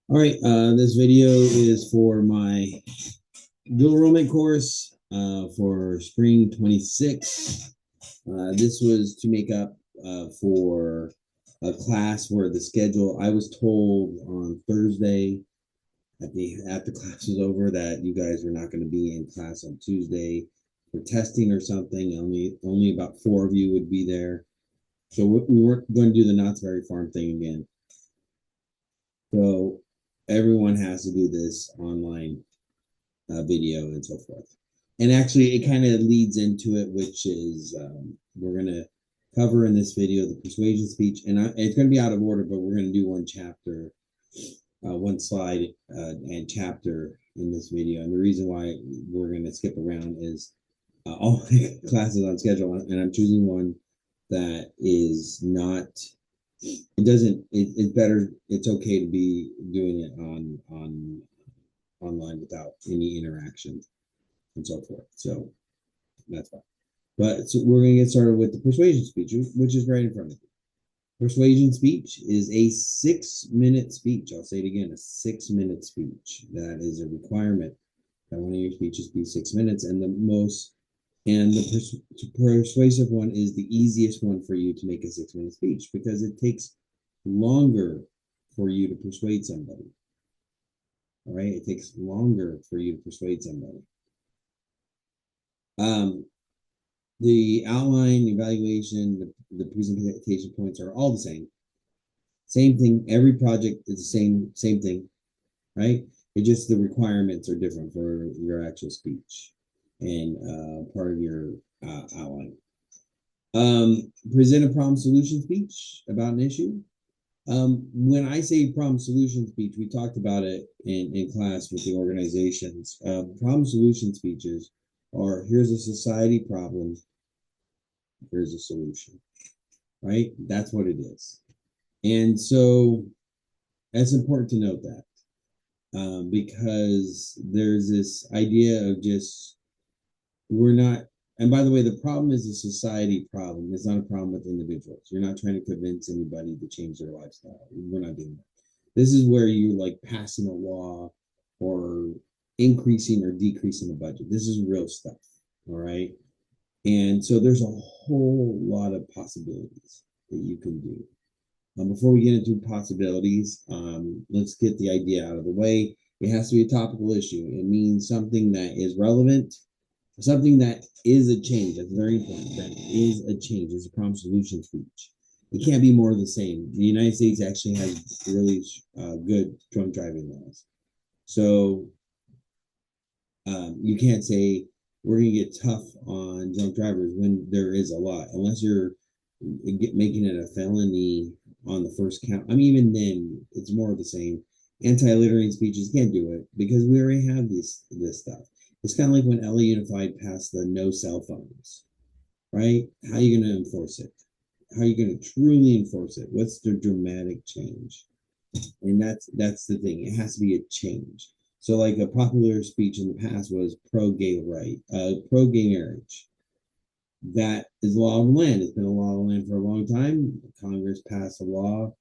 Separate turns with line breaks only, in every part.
All right, this video is for my dual enrollment course for spring 26. This was to make up for a class where the schedule, I was told on Thursday after class was over that you guys were not going to be in class on Tuesday for testing or something. Only about four of you would be there. So we weren't going to do the Knott's Berry Farm thing again. So everyone has to do this online video and so forth. And actually, it kind of leads into it, which is we're going to cover in this video the persuasion speech. And it's going to be out of order, but we're going to do one chapter, one slide and chapter in this video. And the reason why we're going to skip around is all my classes on schedule, and I'm choosing one that is not it's better, it's okay to be doing it on online without any interaction and so forth. So that's fine. But so we're going to get started with the persuasion speech, which is right in front of you. Persuasion speech is a 6-minute speech. I'll say it again, a 6-minute speech. That is a requirement that one of your speeches be 6 minutes. And the persuasive one is the easiest one for you to make a 6-minute speech because it takes longer for you to persuade somebody. All right, it takes longer for you to persuade somebody. Um, the outline, evaluation, the presentation points are all the same. Same thing. Every project is the same thing, right? It just the requirements are different for your actual speech and part of your outline. Present a problem solution speech about an issue. When I say problem solution speech, we talked about it in class with the organizations. Problem solution speeches are here's a society problem, here's a solution, right? That's what it is. And so it's important to note that because there's this idea of just, we're not, and by the way, the problem is a society problem. It's not a problem with individuals. You're not trying to convince anybody to change their lifestyle. We're not doing that. This is where you like passing a law or increasing or decreasing the budget. This is real stuff. All right. And so there's a whole lot of possibilities that you can do. Before we get into possibilities, let's get the idea out of the way. It has to be a topical issue. It means something that is relevant, something that is a change. That's very important. That is a change. It's a problem solution speech. It can't be more of the same. The United States actually has really good drunk driving laws. So you can't say we're going to get tough on drunk drivers when there is a law, unless you're making it a felony on the first count. I mean, even then, it's more of the same. Anti-littering speeches can't do it because we already have this stuff. It's kind of like when LA Unified passed the no cell phones, right? How are you going to enforce it? How are you going to truly enforce it? What's the dramatic change? And that's the thing. It has to be a change. So, like a popular speech in the past was pro-gay pro-gay marriage. That is law of the land. It's been a law of the land for a long time. Congress passed a law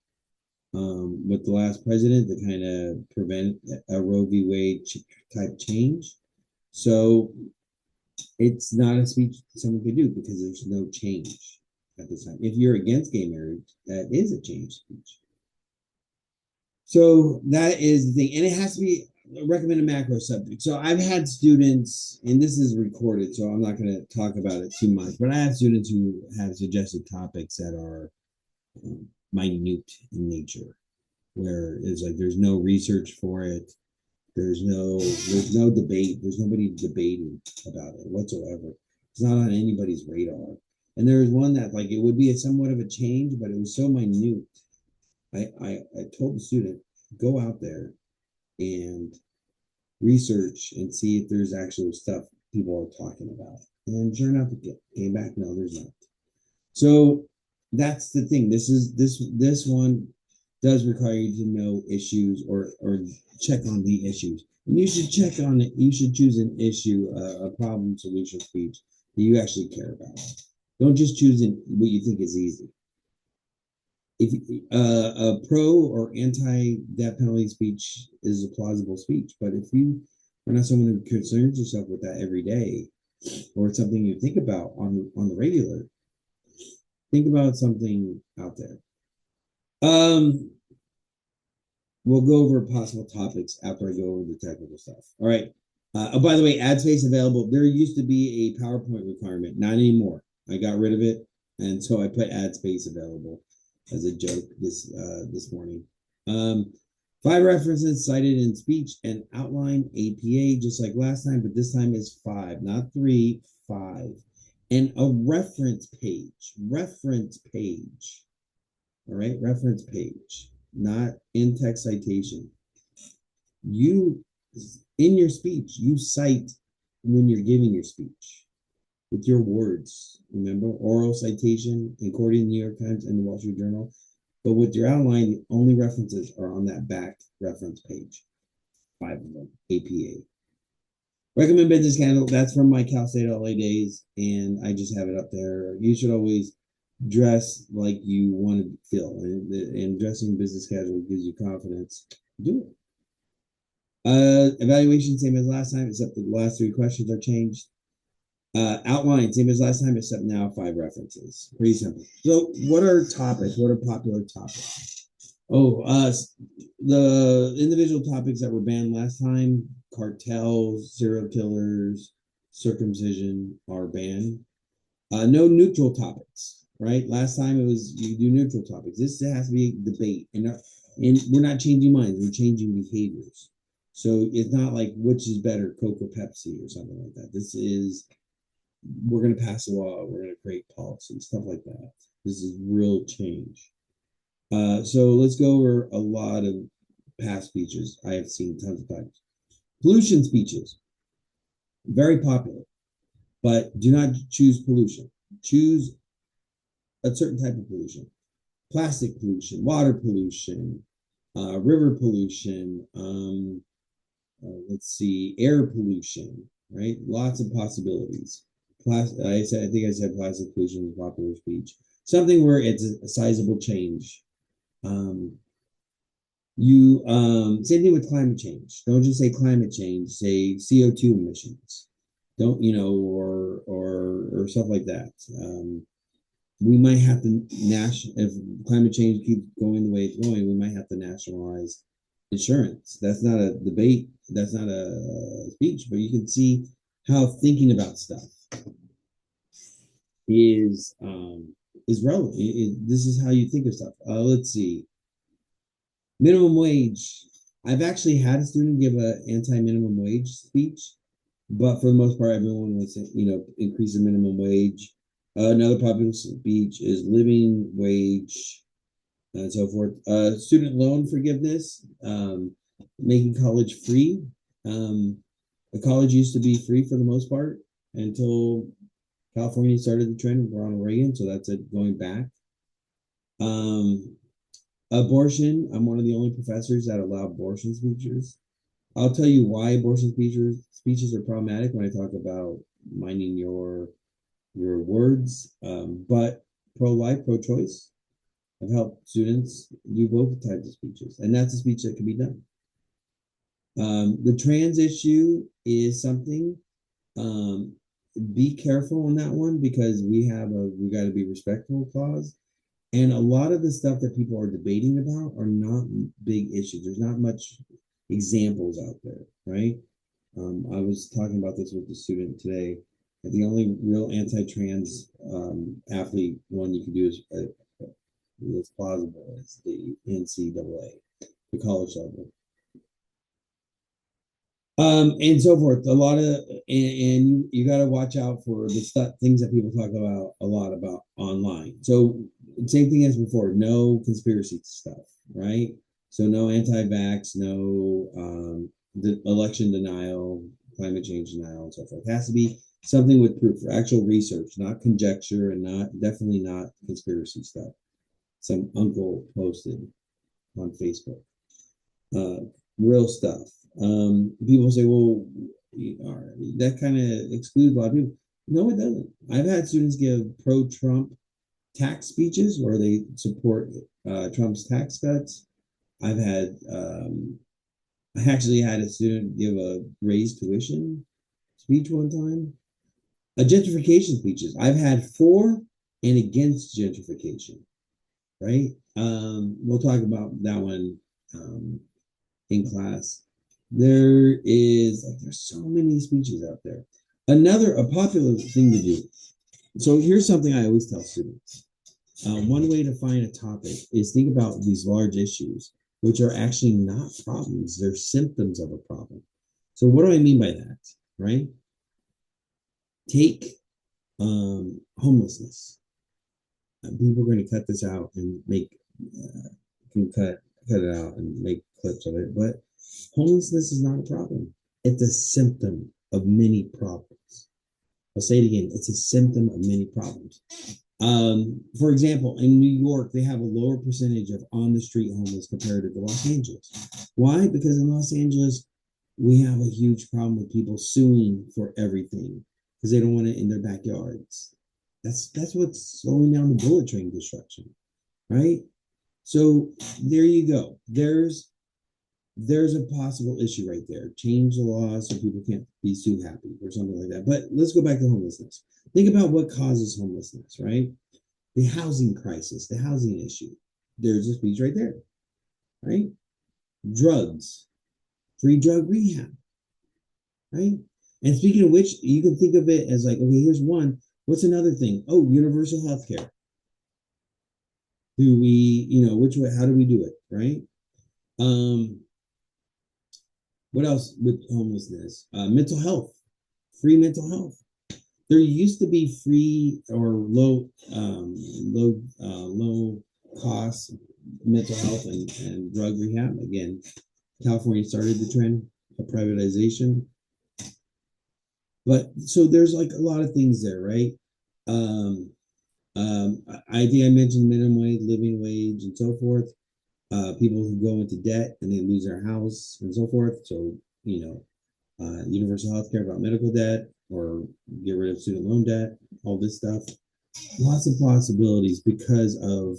with the last president to kind of prevent a Roe v. Wade type change. So it's not a speech someone could do because there's no change at this time. If you're against gay marriage, that is a change speech. So that is the thing, and it has to be recommend a macro subject. So I've had students, and this is recorded, so I'm not going to talk about it too much, but I have students who have suggested topics that are minute in nature, where it's like there's no research for it, there's no debate, there's nobody debating about it whatsoever. It's not on anybody's radar. And there was one that like it would be somewhat of a change, but it was so minute. I told the student, go out there and research and see if there's actual stuff people are talking about. And sure enough, it came back, no, there's not. So that's the thing. This one does require you to know issues or check on the issues. And you should check on it. You should choose an issue, a problem solution speech that you actually care about. Don't just choose what you think is easy. if a pro or anti-death penalty speech is a plausible speech, but if you are not someone who concerns yourself with that every day, or it's something you think about on the regular, think about something out there. We'll go over possible topics after I go over the technical stuff. All right. Oh, by the way, ad space available. There used to be a PowerPoint requirement, not anymore. I got rid of it, and so I put ad space available as a joke this morning. Um, 5 references cited in speech and outline APA, just like last time, but this time is 5, not 3, 5, and a reference page. Reference page. All right, reference page, not in-text citation. You, in your speech, you cite when you're giving your speech with your words. Remember, oral citation, according to the New York Times and the Wall Street Journal. But with your outline, the only references are on that back reference page. 5 of them, APA. Recommend business candle. That's from my Cal State LA days, and I just have it up there. You should always dress like you want to feel, and dressing business casual gives you confidence. Do it. Evaluation same as last time, except the last 3 questions are changed. Outline same as last time, except now 5 references. Pretty simple. So, what are topics? What are popular topics? Oh, the individual topics that were banned last time: cartels, serial killers, circumcision are banned. No neutral topics, right? Last time it was you do neutral topics. This has to be a debate, and we're not changing minds; we're changing behaviors. So it's not like which is better, Coke or Pepsi or something like that. This is we're going to pass a law, we're going to create policy, stuff like that. This is real change. So let's go over a lot of past speeches I have seen tons of times. Pollution speeches, very popular, but do not choose pollution. Choose a certain type of pollution: plastic pollution, water pollution, river pollution, let's see, air pollution, right? Lots of possibilities. I think I said plastic pollution is popular speech. Something where it's a sizable change. Same thing with climate change. Don't just say climate change. Say CO2 emissions. Don't or stuff like that. We might have to if climate change keeps going the way it's going, we might have to nationalize insurance. That's not a debate. That's not a speech, but you can see how thinking about stuff is relevant. This is how you think of stuff. Let's see. Minimum wage. I've actually had a student give an anti-minimum wage speech, but for the most part, everyone was, increase the minimum wage. Another popular speech is living wage and so forth. Student loan forgiveness, making college free. The college used to be free for the most part until California started the trend with Ronald Reagan, so that's it going back. Abortion. I'm one of the only professors that allow abortion speeches. I'll tell you why abortion speeches are problematic when I talk about minding your words. But pro-life, pro-choice, I've helped students do both types of speeches, and that's a speech that can be done. The trans issue is something. Be careful on that one because we got to be respectful clause, and a lot of the stuff that people are debating about are not big issues. There's not much examples out there, right? I was talking about this with the student today. The only real anti-trans athlete one you can do is that's plausible is the NCAA, the college level. And so forth. A lot of and you got to watch out for the things that people talk about a lot about online. So same thing as before, no conspiracy stuff, right? So no anti-vax, no the election denial, climate change denial, and so forth. It has to be something with proof, actual research, not conjecture, and definitely not conspiracy stuff. Some uncle posted on Facebook. Real stuff. People say, well, that kind of excludes a lot of people. No, it doesn't. I've had students give pro-Trump tax speeches where they support Trump's tax cuts. I've had I actually had a student give a raised tuition speech one time. Gentrification speeches. I've had for and against gentrification. Right. We'll talk about that one in class. There's so many speeches out there. A popular thing to do. So here's something I always tell students. One way to find a topic is think about these large issues, which are actually not problems, they're symptoms of a problem. So, what do I mean by that? Right? Take homelessness. People are going to cut this out and make can cut it out and make clips of it, but homelessness is not a problem. It's a symptom of many problems. I'll say it again. It's a symptom of many problems. For example, in New York, they have a lower percentage of on-the-street homeless compared to Los Angeles. Why? Because in Los Angeles, we have a huge problem with people suing for everything because they don't want it in their backyards. That's what's slowing down the bullet train construction, right? So there you go. There's a possible issue right there. Change the law so people can't be too happy or something like that. But let's go back to homelessness. Think about what causes homelessness, right? The housing crisis, the housing issue. There's a speech right there, right? Drugs, free drug rehab, right? And speaking of which, you can think of it as like, okay, here's one. What's another thing? Oh, universal health care. Do we, which way, how do we do it, right? Um, what else with homelessness? Mental health, free mental health. There used to be free or low cost mental health and drug rehab. Again, California started the trend of privatization. But so there's like a lot of things there, right? Um, I think I mentioned minimum wage, living wage, and so forth. People who go into debt and they lose their house and so forth. So, universal health care about medical debt or get rid of student loan debt, all this stuff. Lots of possibilities because of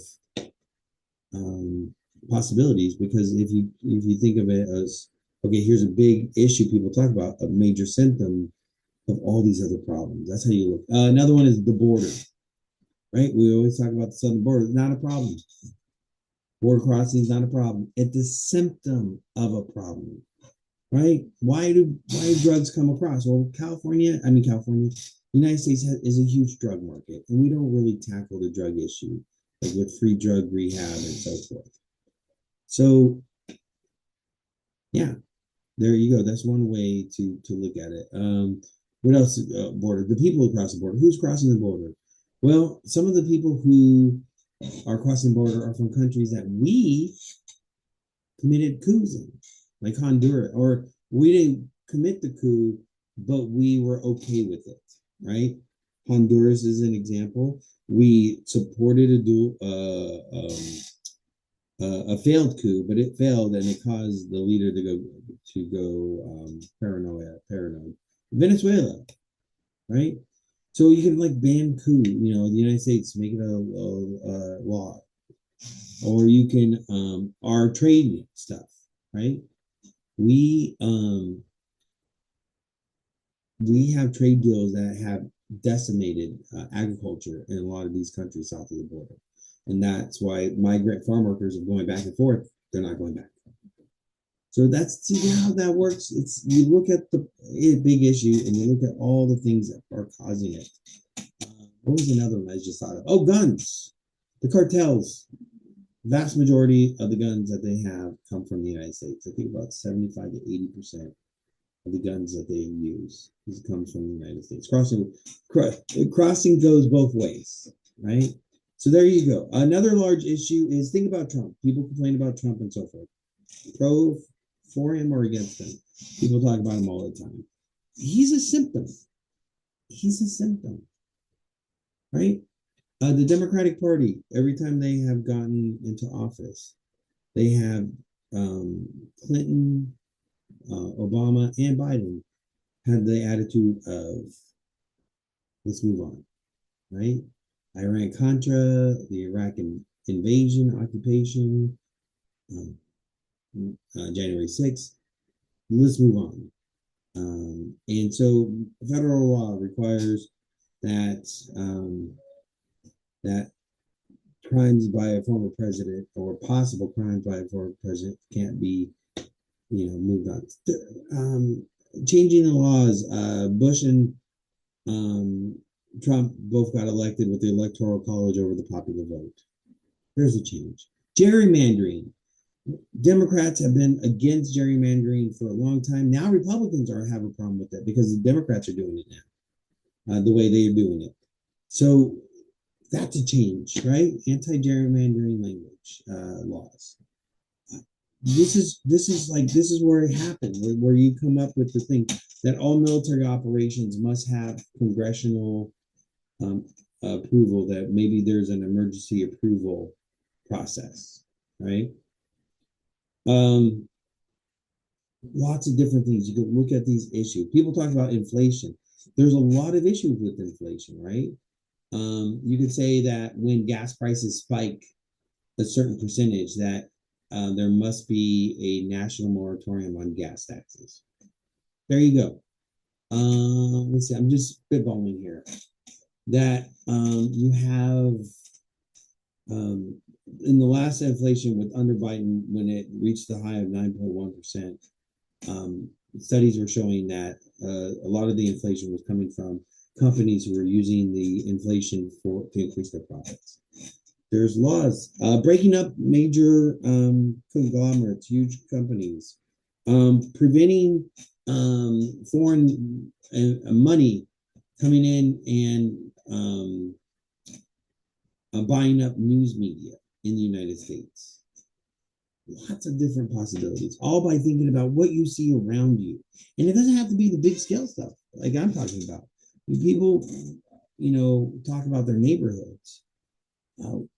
because if you think of it as okay, here's a big issue people talk about, a major symptom of all these other problems. That's how you look. Another one is the border, right? We always talk about the southern border. It's not a problem. Border crossing is not a problem. It's a symptom of a problem, right? Why do drugs come across? Well, California, the United States is a huge drug market, and we don't really tackle the drug issue like with free drug rehab and so forth. So, yeah, there you go. That's one way to look at it. What else? Border. The people who cross the border. Who's crossing the border? Well, some of the people who are crossing the border are from countries that we committed coups in, like Honduras, or we didn't commit the coup, but we were okay with it, right? Honduras is an example. We supported a failed coup, but it failed and it caused the leader to go paranoid. Venezuela, right? So you can like ban coup, the United States make it a law, or you can our trade stuff, right? We um we have trade deals that have decimated agriculture in a lot of these countries south of the border, and that's why migrant farm workers are going back and forth. They're not going back. So that's see how that works. It's you look at the big issue and you look at all the things that are causing it. What was another one I just thought of? Oh, guns. The cartels. Vast majority of the guns that they have come from the United States. I think about 75 to 80% of the guns that they use comes from the United States. Crossing goes both ways, right? So there you go. Another large issue is think about Trump. People complain about Trump and so forth. For him or against him. People talk about him all the time. He's a symptom. He's a symptom, right? The Democratic Party, every time they have gotten into office, they have Clinton, Obama, and Biden had the attitude of let's move on, right? Iran-Contra, the Iraq invasion, occupation, um, January 6th. Let's move on. And so federal law requires that that crimes by a former president or possible crimes by a former president can't be, moved on. Changing the laws. Bush and um, Trump both got elected with the electoral college over the popular vote. There's a change. Gerrymandering. Democrats have been against gerrymandering for a long time. Now Republicans have a problem with that because the Democrats are doing it now, the way they are doing it. So that's a change, right? Anti-gerrymandering language laws. This is where it happened, where you come up with the thing that all military operations must have congressional approval. That maybe there's an emergency approval process, right? Lots of different things. You can look at these issues. People talk about inflation. There's a lot of issues with inflation, right? You could say that when gas prices spike a certain percentage, that there must be a national moratorium on gas taxes. There you go. Let's see. I'm just spitballing here. That you have in the last inflation with under Biden, when it reached the high of 9.1%, studies were showing that a lot of the inflation was coming from companies who were using the inflation to increase their profits. There's laws breaking up major conglomerates, huge companies, preventing foreign money coming in and buying up news media in the United States. Lots of different possibilities, all by thinking about what you see around you. And it doesn't have to be the big scale stuff like I'm talking about. When people, talk about their neighborhoods.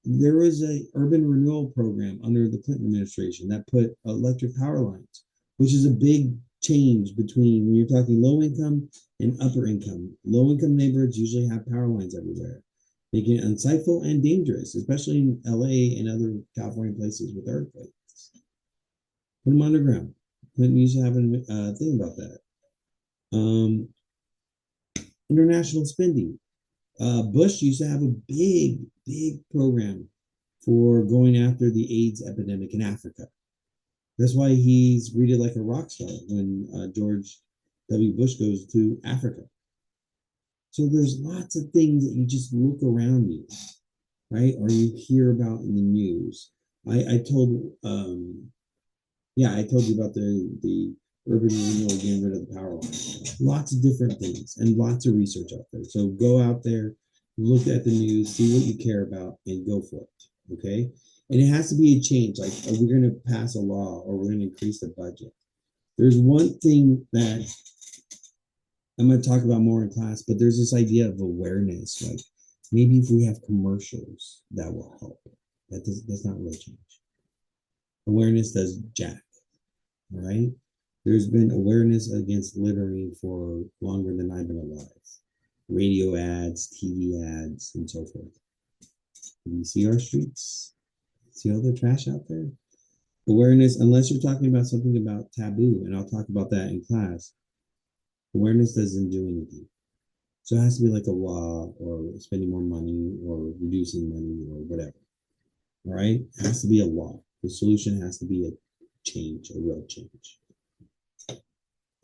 There was a urban renewal program under the Clinton administration that put electric power lines, which is a big change between when you're talking low income and upper income. Low income neighborhoods usually have power lines everywhere, making it unsightful and dangerous, especially in LA and other California places with earthquakes. Put them underground. Clinton used to have a thing about that. International spending. Bush used to have a big, big program for going after the AIDS epidemic in Africa. That's why he's greeted like a rock star when George W. Bush goes to Africa. So there's lots of things that you just look around you, right? Or you hear about in the news. I told you about the urban renewal getting rid of the power line. Lots of different things and lots of research out there. So go out there, look at the news, see what you care about, and go for it. Okay. And it has to be a change. Like, are we going to pass a law or we're going to increase the budget? There's one thing that I'm going to talk about more in class, but there's this idea of awareness. Like maybe if we have commercials, that will help. That's not really change. Awareness does jack. All right. There's been awareness against littering for longer than I've been alive. Radio ads, TV ads, and so forth. Can you see our streets? See all the trash out there? Awareness, unless you're talking about something about taboo, and I'll talk about that in class, awareness doesn't do anything. So it has to be like a law or spending more money or reducing money or whatever. All right? It has to be a law. The solution has to be a change, a real change.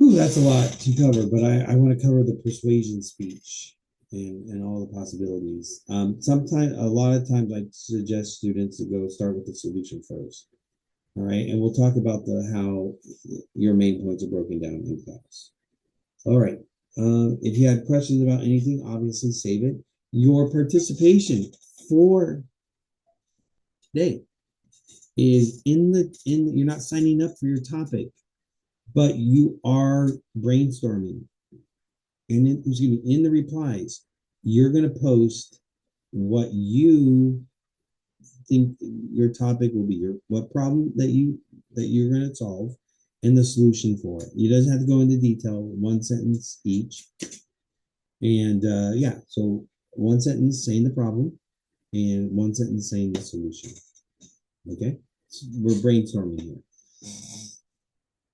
Ooh, that's a lot to cover, but I want to cover the persuasion speech and all the possibilities. Sometimes, a lot of times, I suggest students to go start with the solution first. All right, and we'll talk about how your main points are broken down in class. All right. If you have questions about anything, obviously save it. Your participation for today is you're not signing up for your topic, but you are brainstorming. And in the replies, you're going to post what you think your topic will be, what problem that you're going to solve, and the solution for it. You doesn't have to go into detail, one sentence each. And so one sentence saying the problem, and one sentence saying the solution. Okay, so we're brainstorming here.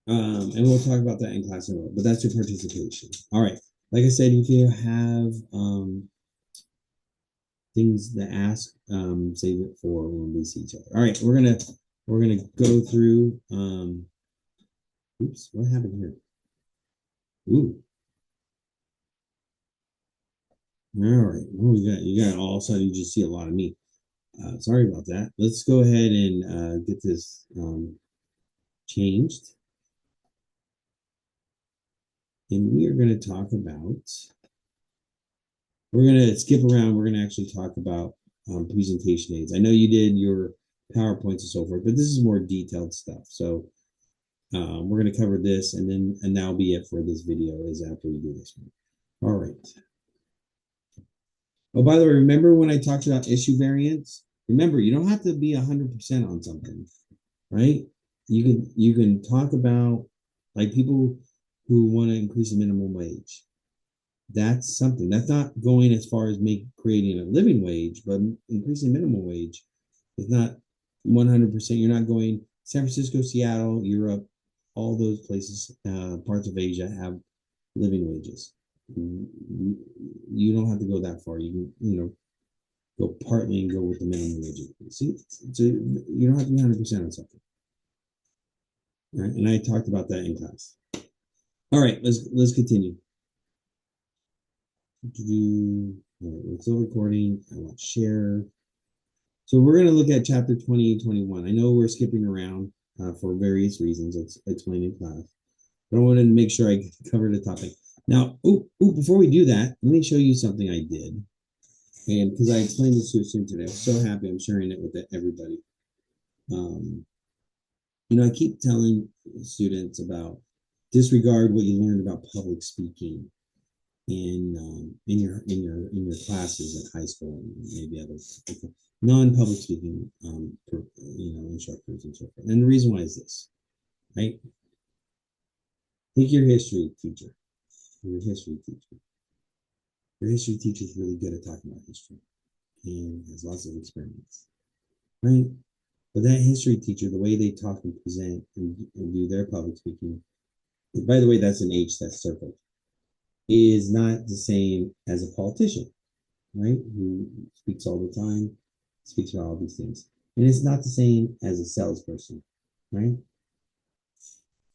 And we'll talk about that in class in a little, but that's your participation. All right. Like I said, if you have things to ask, save it for when we see each other. All right, we're gonna go through. Oops, what happened here? Ooh. All right. What we got? You got all of a sudden you just see a lot of me. Sorry about that. Let's go ahead and get this changed. And we are going to talk about, we're going to skip around. We're going to actually talk about presentation aids. I know you did your PowerPoints and so forth, but this is more detailed stuff. So we're going to cover this, and that'll be it for this video is after we do this one. All right. Oh, by the way, remember when I talked about issue variance? Remember, you don't have to be 100% on something, right? You can talk about like people who want to increase the minimum wage. That's something. That's not going as far as creating a living wage, but increasing minimum wage is not 100%. You're not going San Francisco, Seattle, Europe, all those places, parts of Asia have living wages. You don't have to go that far. You can, go partly and go with the minimum wage. See, so you don't have to be 100% on something. All right, and I talked about that in class. All right, let's continue. We're still recording. I want to share. So we're going to look at chapter 20 and 21. I know we're skipping around for various reasons. It's explained in class, but I wanted to make sure I covered the topic. Now, before we do that, let me show you something I did. And because I explained this to a student today, I'm so happy I'm sharing it with everybody. I keep telling students about disregard what you learned about public speaking in your classes at high school and maybe other non-public speaking instructors and so forth. And the reason why is this, right? Take your history teacher. Your history teacher. Your history teacher is really good at talking about history and has lots of experience, right? But that history teacher, the way they talk and present and do their public speaking, by the way, that's an H that's circled, is not the same as a politician, right? Who speaks all the time, speaks about all these things. And it's not the same as a salesperson, right?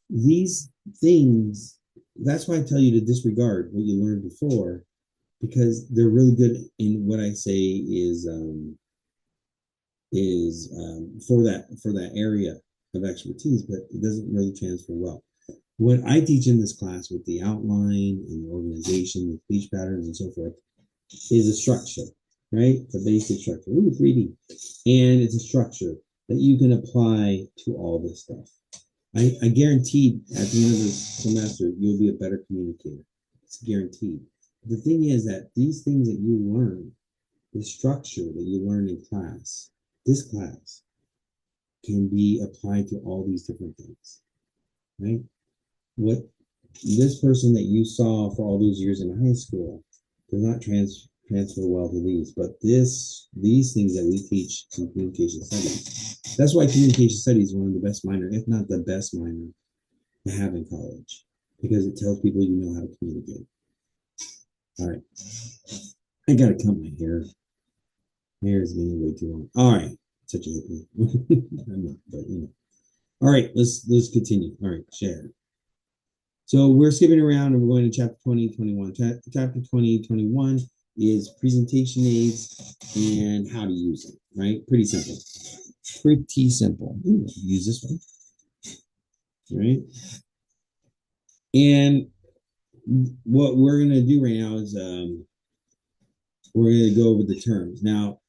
These things, that's why I tell you to disregard what you learned before, because they're really good in what I say is for that area of expertise, but it doesn't really transfer well. What I teach in this class with the outline and the organization, the speech patterns and so forth, is a structure, right? It's a basic structure. Ooh, 3D. And it's a structure that you can apply to all this stuff. I guarantee at the end of this semester, you'll be a better communicator. It's guaranteed. The thing is that these things that you learn, the structure that you learn in class, this class, can be applied to all these different things, right? What this person that you saw for all those years in high school does not transfer well to these, but these things that we teach in communication studies. That's why communication studies is one of the best minor, if not the best minor, to have in college, because it tells people you know how to communicate. All right, I gotta cut my hair. My hair is getting way too long. All right, such a hippie. I'm not, but All right, let's continue. All right, share. So we're skipping around and we're going to chapter 20, 21. Chapter 20, 21 is presentation aids and how to use them, right? Pretty simple. Pretty simple. Ooh, use this one, right? And what we're going to do right now is we're going to go over the terms. Now,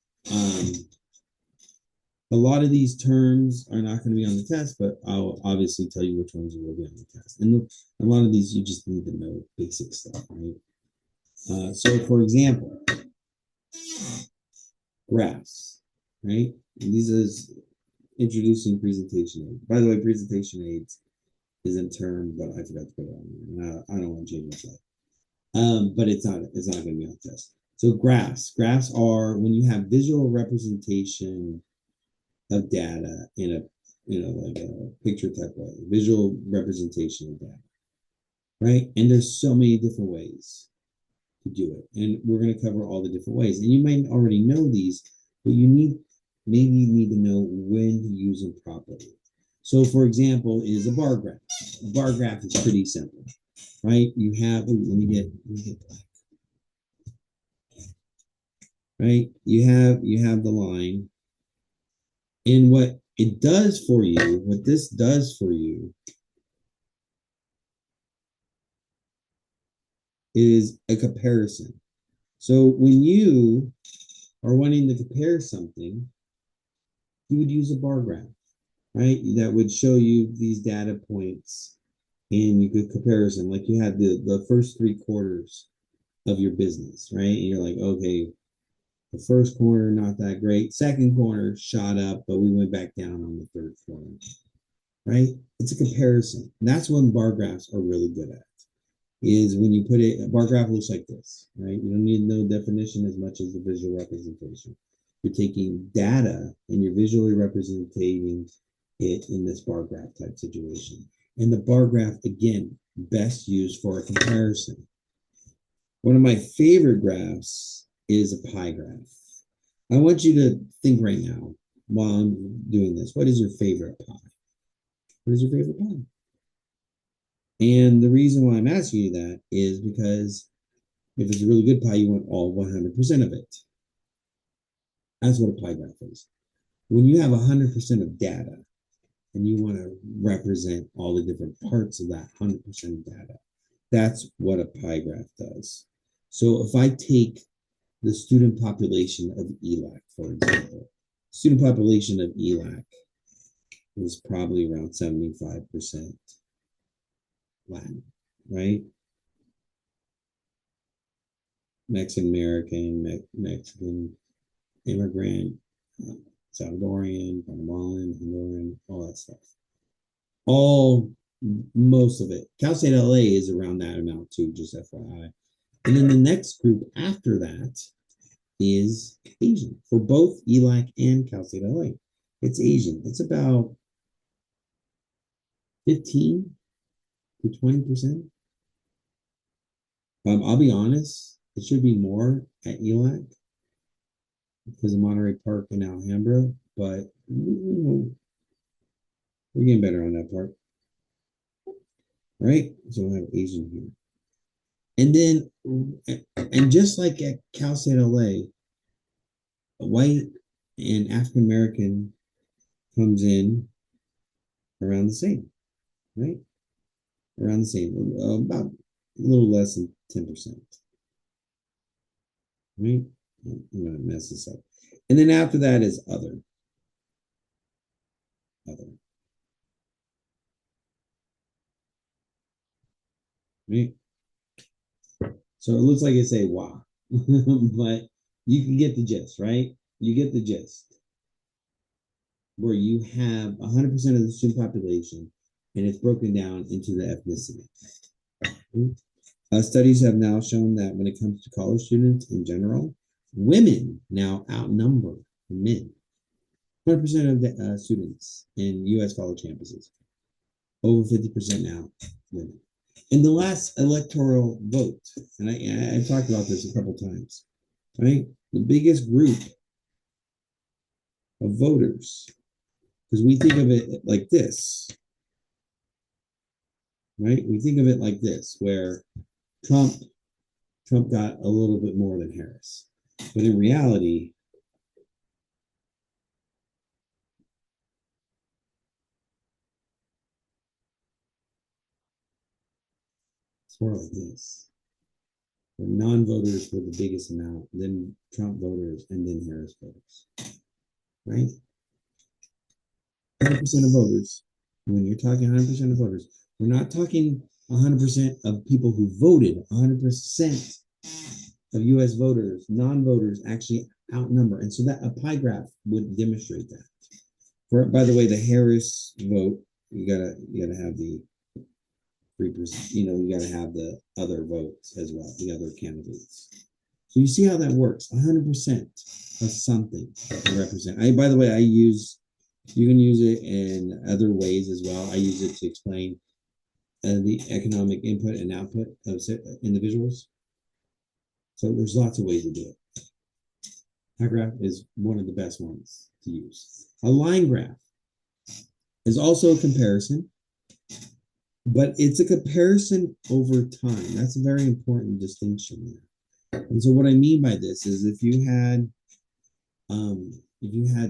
a lot of these terms are not going to be on the test, but I'll obviously tell you which ones will be on the test. And a lot of these, you just need to know basic stuff, right? So, for example, graphs, right? And these is introducing presentation aids. By the way, presentation aids is in term, but I forgot to put it on here. I don't want to change my slide. But it's not going to be on the test. So graphs are when you have visual representation of data in a like a picture type way, visual representation of data, right? And there's so many different ways to do it, and we're going to cover all the different ways. And you might already know these, but maybe you need to know when to use them properly. So, for example, is a bar graph. A bar graph is pretty simple, right? You have. Let me get black. Right? You have the line, and what it does for you, what this does for you, is a comparison. So when you are wanting to compare something, you would use a bar graph, right? That would show you these data points and you could comparison. Like you had the first 3 quarters of your business, right? And you're like, okay, the first quarter, not that great. Second quarter shot up, but we went back down on the third quarter, right? It's a comparison. And that's when bar graphs are really good at. Is when you put it, a bar graph looks like this, right? You don't need no definition as much as the visual representation. You're taking data and you're visually representing it in this bar graph type situation. And the bar graph, again, best used for a comparison. One of my favorite graphs is a pie graph. I want you to think right now while I'm doing this. What is your favorite pie? What is your favorite pie? And the reason why I'm asking you that is because if it's a really good pie, you want all 100% of it. That's what a pie graph is. When you have 100% of data and you want to represent all the different parts of that 100% of data, that's what a pie graph does. So if I take the student population of ELAC, for example, student population of ELAC is probably around 75% Latin, right? Mexican American, Mexican immigrant, Salvadorian, Guatemalan, Honduran, all that stuff. All Most of it. Cal State LA is around that amount too, just FYI. And then the next group after that is Asian for both ELAC and Cal State LA. It's Asian. It's about 15 to 20%. I'll be honest, it should be more at ELAC because of Monterey Park and Alhambra, but we're getting better on that part. Right? So we'll have Asian here. And then, and just like at Cal State LA, white and African American comes in around the same, right? Around the same, about a little less than 10%. Right? I'm going to mess this up. And then after that is other. Other. Right? So it looks like it's a wow, but you can get the gist, right? You get the gist. Where you have 100% of the student population and it's broken down into the ethnicity. Studies have now shown that when it comes to college students in general, women now outnumber men. 100% of the students in U.S. college campuses, over 50% now women. In the last electoral vote, and I've talked about this a couple times, right? The biggest group of voters, because we think of it like this, right? We think of it like this, where Trump got a little bit more than Harris, but in reality, it's more like this. The non-voters were the biggest amount, then Trump voters, and then Harris voters, right? 100% of voters. When you're talking 100% of voters, we're not talking 100% of people who voted. 100% of U.S. voters, non-voters, actually outnumber, and so that a pie graph would demonstrate that. By the way, the Harris vote, you gotta have the 3%. You gotta have the other votes as well, the other candidates. So you see how that works. 100% of something to represent. By the way, you can use it in other ways as well. I use it to explain the economic input and output of individuals. So there's lots of ways to do it. Pie graph is one of the best ones to use. A line graph is also a comparison, but it's a comparison over time. That's a very important distinction there. And so what I mean by this is if you had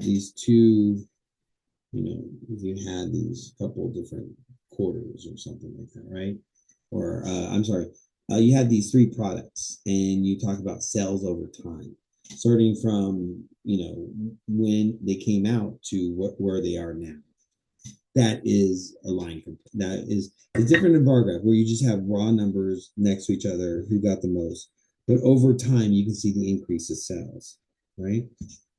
these two, if you had these couple different quarters or something like that, right? Or I'm sorry, you had these three products and you talk about sales over time, starting from, when they came out to where they are now. That is a line. That is different in bar graph where you just have raw numbers next to each other, who got the most. But over time, you can see the increase of sales, right?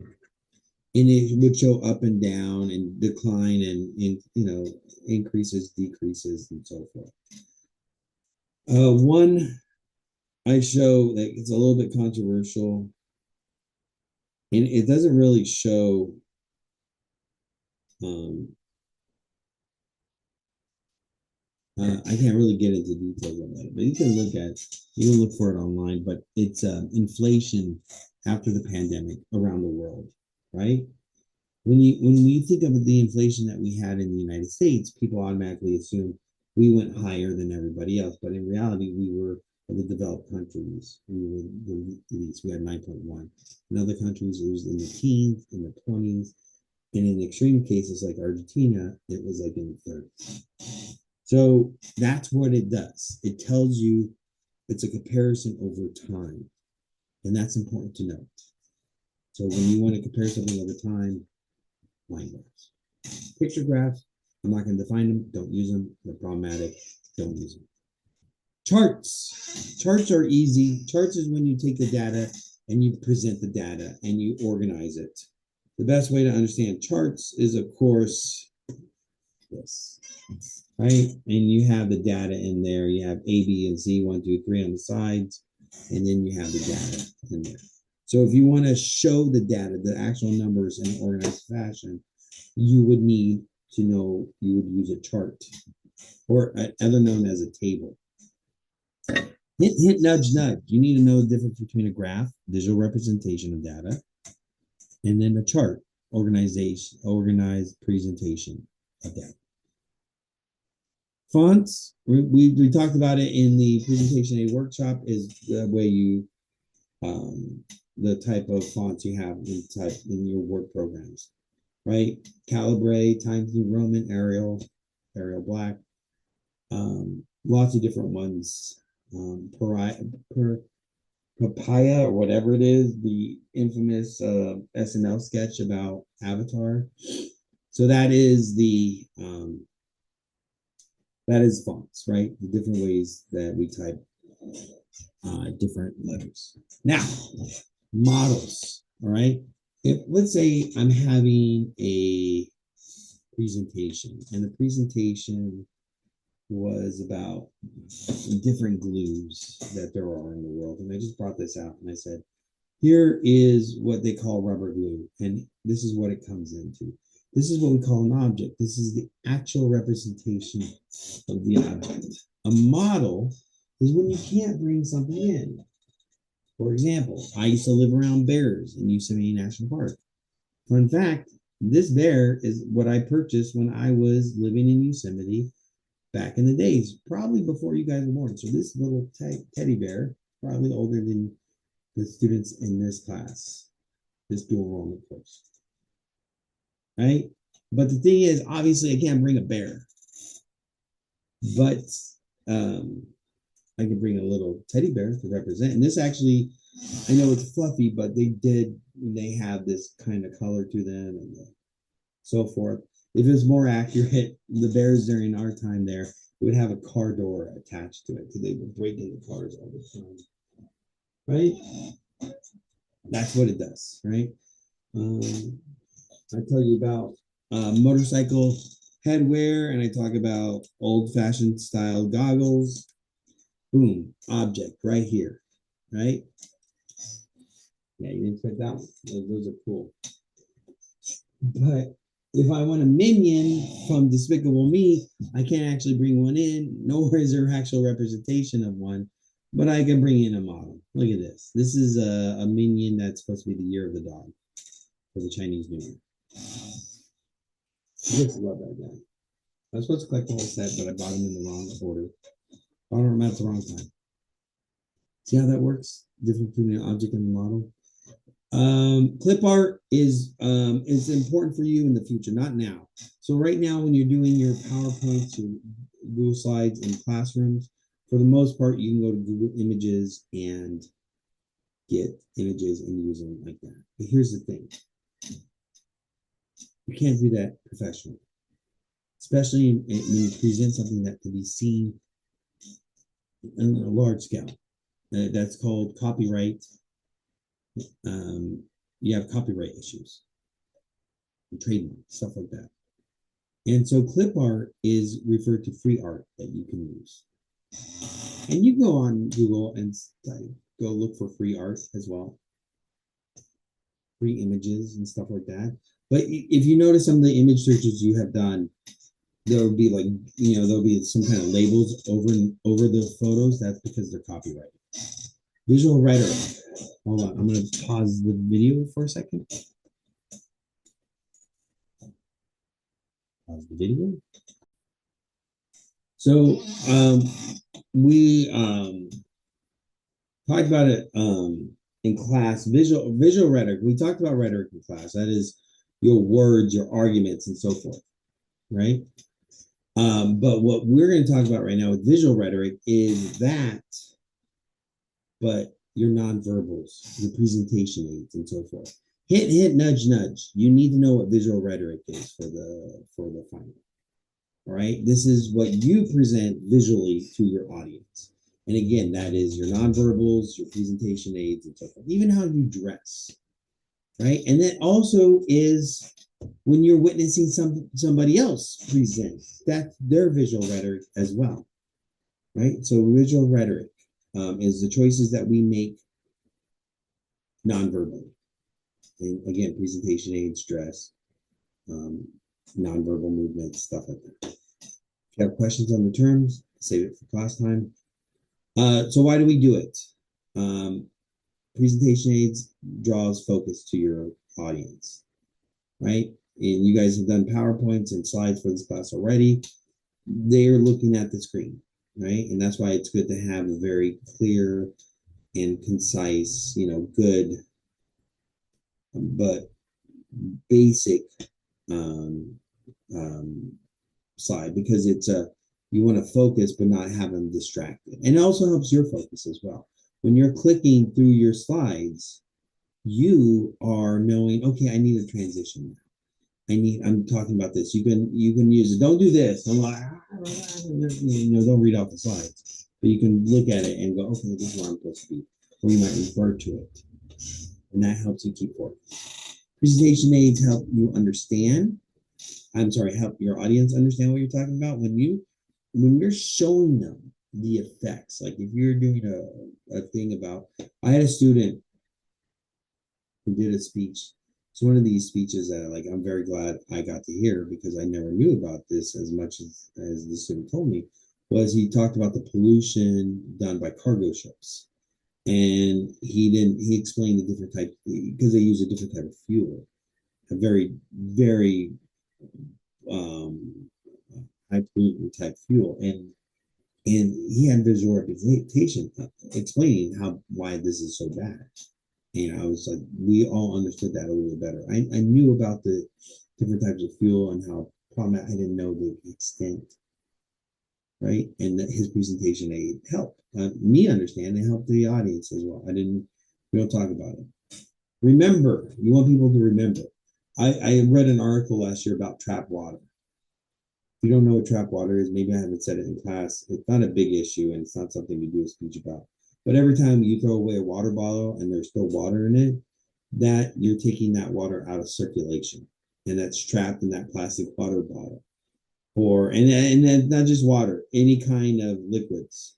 And it would show up and down and decline and increases, decreases, and so forth. One I show that it's a little bit controversial, and it doesn't really show I can't really get into details on that, but you can look for it online. But it's inflation after the pandemic around the world, right? When we think of the inflation that we had in the United States, people automatically assume we went higher than everybody else, but in reality, we were the developed countries. We were the least. We had 9.1. In other countries, it was in the teens, in the 20s, and in extreme cases like Argentina, it was like in the 30s. So that's what it does. It tells you it's a comparison over time, and that's important to note. So when you want to compare something over time, line graphs. Picture graphs, I'm not going to define them. Don't use them. They're problematic. Don't use them. Charts. Charts are easy. Charts is when you take the data and you present the data and you organize it. The best way to understand charts is, of course, this, right? And you have the data in there. You have A, B, and C, 1, 2, 3 on the sides, and then you have the data in there. So if you want to show the data, the actual numbers in an organized fashion, you would need to know, you would use a chart, or other known as a table. Hint, hint, nudge, nudge. You need to know the difference between a graph, visual representation of data, and then a chart, organized presentation of data. Fonts, we talked about it in the presentation A workshop, is the way you the type of fonts you have in your work programs, right? Calibri, Times New Roman, Arial Black, lots of different ones. Papaya or whatever it is, the infamous SNL sketch about Avatar. So that is fonts, right? The different ways that we type different letters. Now, models, all right? Let's say I'm having a presentation, and the presentation was about different glues that there are in the world. And I just brought this out and I said, here is what they call rubber glue, and this is what it comes into. This is what we call an object. This is the actual representation of the object. A model is when you can't bring something in. For example, I used to live around bears in Yosemite National Park. Fun fact, this bear is what I purchased when I was living in Yosemite back in the days, probably before you guys were born. So this little teddy bear, probably older than the students in this class, this dual enrollment course, right? But the thing is, obviously, I can't bring a bear, but I can bring a little teddy bear to represent. And this actually, I know it's fluffy, but they have this kind of color to them and so forth. If it was more accurate, the bears during our time there, it would have a car door attached to it, so they would break into cars all the time, right? That's what it does, right? I tell you about motorcycle headwear, and I talk about old-fashioned style goggles. Boom, object right here, right? Yeah, you didn't expect that one. Those are cool. But if I want a minion from Despicable Me, I can't actually bring one in, nor is there actual representation of one, but I can bring in a model. Look at this. This is a minion that's supposed to be the year of the dog for the Chinese New Year. I just love that guy. I was supposed to collect the whole set, but I bought him in the wrong order. Bought him at the wrong time. See how that works? Difference between the object and the model. Clip art is important for you in the future, not now. So right now, when you're doing your PowerPoints, your Google Slides in classrooms, for the most part, you can go to Google Images and get images and use them like that. But here's the thing. You can't do that professionally, especially when you present something that can be seen on a large scale. That's called copyright. You have copyright issues, trademark, stuff like that. And so clip art is referred to free art that you can use. And you go on Google and go look for free art as well, free images and stuff like that. But if you notice some of the image searches you have done, there will be like, there'll be some kind of labels over the photos. That's because they're copyrighted. Visual rhetoric. Hold on, I'm going to pause the video for a second. Pause the video. So we talked about it in class. Visual rhetoric. We talked about rhetoric in class. That is your words, your arguments, and so forth, right? But what we're going to talk about right now with visual rhetoric is that, but your nonverbals, your presentation aids, and so forth. Hint, nudge, nudge. You need to know what visual rhetoric is for the final. All right, this is what you present visually to your audience. And again, that is your nonverbals, your presentation aids, and so forth. Even how you dress, right? And that also is when you're witnessing somebody else present. That's their visual rhetoric as well, right? So visual rhetoric is the choices that we make nonverbally. And again, presentation aids, dress, nonverbal movements, stuff like that. If you have questions on the terms, save it for class time. So why do we do it? Presentation aids draws focus to your audience, right? And you guys have done PowerPoints and slides for this class already. They're looking at the screen, right? And that's why it's good to have a very clear and concise, good, but basic slide, because it's you want to focus but not have them distracted. And it also helps your focus as well. When you're clicking through your slides, you are knowing, okay, I need a transition now. I'm talking about this. You can use it. Don't do this. I'm like, don't read off the slides. But you can look at it and go, okay, this is where I'm supposed to be. Or you might refer to it. And that helps you keep focus. Presentation aids help you help your audience understand what you're talking about. When you're showing them the effects, like if you're doing a thing about, I had a student who did a speech. It's one of these speeches that I'm very glad I got to hear, because I never knew about this as much as the student told me, was he talked about the pollution done by cargo ships. And he explained the different type, because they use a different type of fuel, a very, very high pollutant type fuel. And he had visual representation explaining why this is so bad. And I was like, we all understood that a little better. I knew about the different types of fuel and how problematic. I didn't know the extent, right? And that his presentation aid helped me understand, and helped the audience as well. We don't talk about it. Remember, you want people to remember. I read an article last year about trap water. If you don't know what trap water is, maybe I haven't said it in class. It's not a big issue, and it's not something to do a speech about. But every time you throw away a water bottle and there's still water in it, that you're taking that water out of circulation, and that's trapped in that plastic water bottle. And then not just water, any kind of liquids.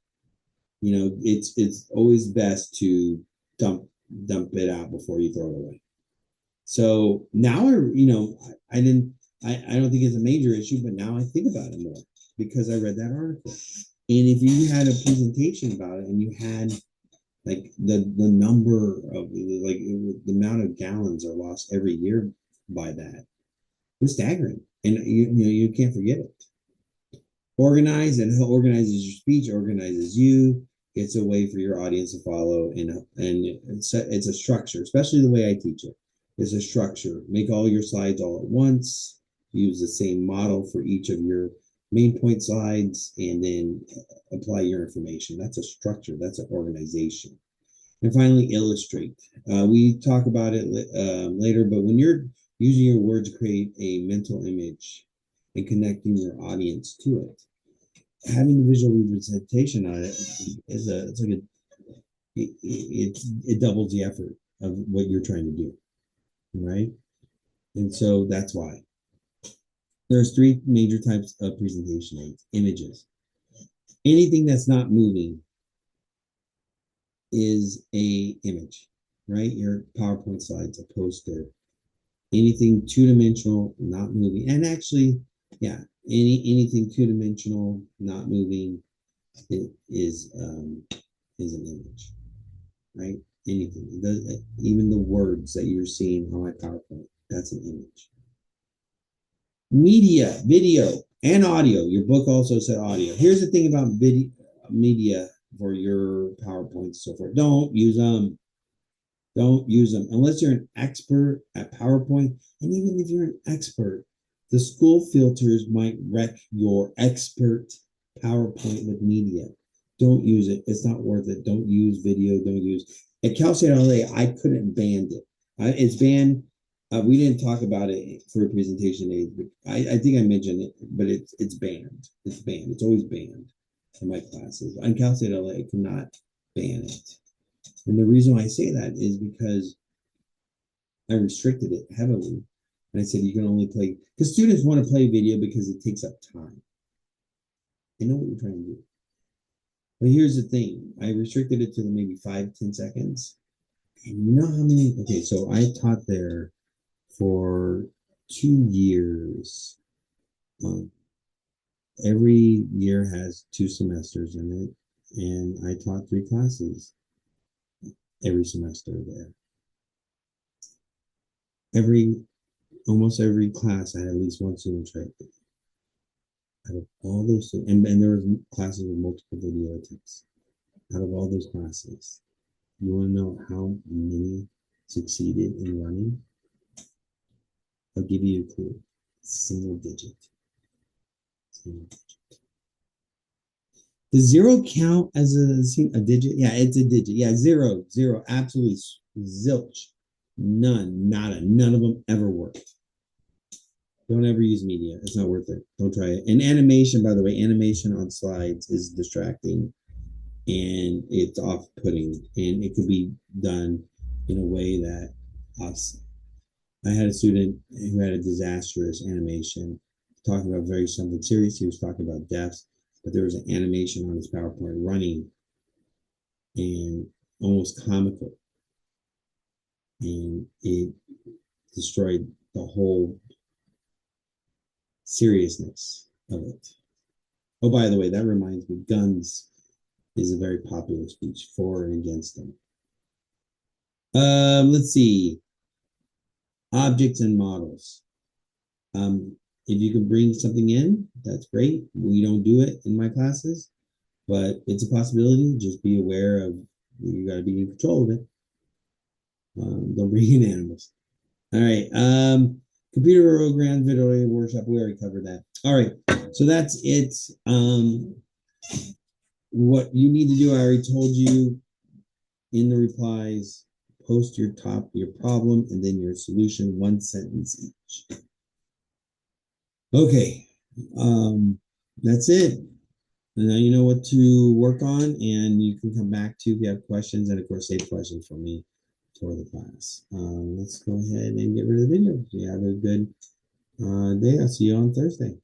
It's always best to dump dump it out before you throw it away. So now I didn't I don't think it's a major issue, but now I think about it more because I read that article. And if you had a presentation about it and you had like the number of like the amount of gallons are lost every year by that, it was staggering. And you can't forget it. Organize, and organizes your speech, organizes you, it's a way for your audience to follow, and it's a structure, especially the way I teach it. It's a structure. Make all your slides all at once. Use the same model for each of your main point slides, and then apply your information. That's a structure. That's an organization. And finally, illustrate. We talk about it later, but when you're using your words to create a mental image and connecting your audience to it, having the visual representation on it is it's like it doubles the effort of what you're trying to do, right? And so that's why there's three major types of presentation aids. Images. Anything that's not moving is a image, right? Your PowerPoint slides, a poster, anything two-dimensional, not moving. And actually, yeah, anything two-dimensional, not moving, it is an image, right? Anything. It does, even the words that you're seeing on my PowerPoint, that's an image. Media, video, and audio. Your book also said audio. Here's the thing about media for your PowerPoints and so forth. Don't use them. Don't use them unless you're an expert at PowerPoint. And even if you're an expert, the school filters might wreck your expert PowerPoint with media. Don't use it. It's not worth it. Don't use video. Don't use. At Cal State LA, I couldn't ban it. It's banned. We didn't talk about it for a presentation aid. I think I mentioned it, but it's banned. It's banned. It's always banned in my classes. On Cal State LA, I could not ban it. And the reason why I say that is because I restricted it heavily. And I said you can only play, because students want to play video because it takes up time. They know what you're trying to do. But here's the thing. I restricted it to maybe 5-10 seconds. And you know how many, okay, so I taught there for 2 years. Every year has 2 semesters in it. And I taught 3 classes every semester there. Almost every class, I had at least one student try it. Out of all those, and there was classes with multiple video attempts. Out of all those classes, you want to know how many succeeded in running? I'll give you a clue. Single digit. Single digit. Does 0 count as a digit? Yeah, it's a digit. Yeah, 0, absolutely zilch. None, nada. None of them ever worked. Don't ever use media. It's not worth it. Don't try it. And animation, by the way, animation on slides is distracting and it's off-putting. And it could be done in a way that I had a student who had a disastrous animation talking about very something serious. He was talking about deaths, but there was an animation on his PowerPoint running and almost comical. And it destroyed the whole seriousness of it. Oh, by the way, that reminds me, guns is a very popular speech for and against them. Let's see. Objects and models. If you can bring something in, that's great. We don't do it in my classes, but it's a possibility. Just be aware of, you got to be in control of it. Don't bring in animals. All right. Computer program video workshop. We already covered that. All right. So that's it. What you need to do, I already told you in the replies. Post your problem, and then your solution, 1 sentence each. Okay. That's it. And now you know what to work on, and you can come back to if you have questions, and of course, save questions for me for the class. Let's go ahead and get rid of the video. You have a good day. I'll see you on Thursday.